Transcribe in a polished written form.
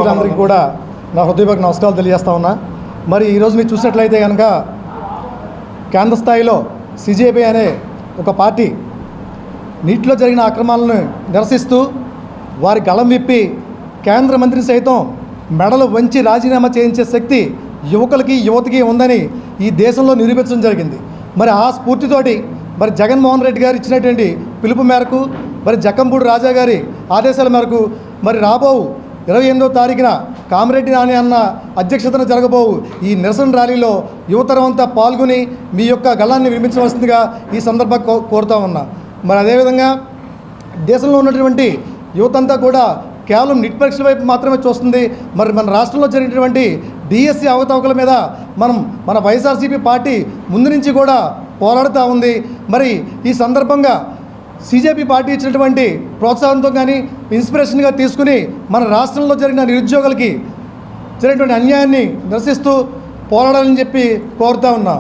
అందరికీ కూడా నా హృదయపూర్వక నమస్కారాలు తెలియజేస్తా ఉన్నా. మరి ఈరోజు మీరు చూసినట్లయితే కనుక కేంద్ర స్థాయిలో సిజేపీ అనే ఒక పార్టీ నీటిలో జరిగిన అక్రమాలను నిరసిస్తూ వారి గళం విప్పి కేంద్ర మంత్రి సైతం మెడలు వంచి రాజీనామా చేయించే శక్తి యువతకి ఉందని ఈ దేశంలో నిరూపించడం జరిగింది. మరి ఆ స్ఫూర్తితోటి మరి జగన్మోహన్ రెడ్డి గారు ఇచ్చినటువంటి పిలుపు మేరకు మరి జక్కంపూడి రాజా గారి ఆదేశాల మేరకు మరి రాబోవు 28వ తారీఖున కామిరెడ్డి నాని అన్న అధ్యక్షతన జరగబోవు ఈ నిరసన ర్యాలీలో యువతరం అంతా పాల్గొని మీ యొక్క గళాన్ని వినిపించవలసిందిగా ఈ సందర్భంగా కోరుతా ఉన్నా. మరి అదేవిధంగా దేశంలో ఉన్నటువంటి యువతంతా కూడా కేవలం నీట్ పరీక్షల వైపు మాత్రమే చూస్తుంది. మరి మన రాష్ట్రంలో జరిగినటువంటి డిఎస్సి అవకతవకల మీద మన వైఎస్ఆర్సీపీ పార్టీ ముందు నుంచి కూడా పోరాడుతూ ఉంది. మరి ఈ సందర్భంగా సిజేపీ పార్టీ ఇచ్చినటువంటి ప్రోత్సాహంతో కానీ ఇన్స్పిరేషన్గా తీసుకుని మన రాష్ట్రంలో జరిగిన నిరుద్యోగులకి జరిగినటువంటి అన్యాయాన్ని నిరసిస్తూ పోరాడాలని చెప్పి కోరుతా ఉన్నాం.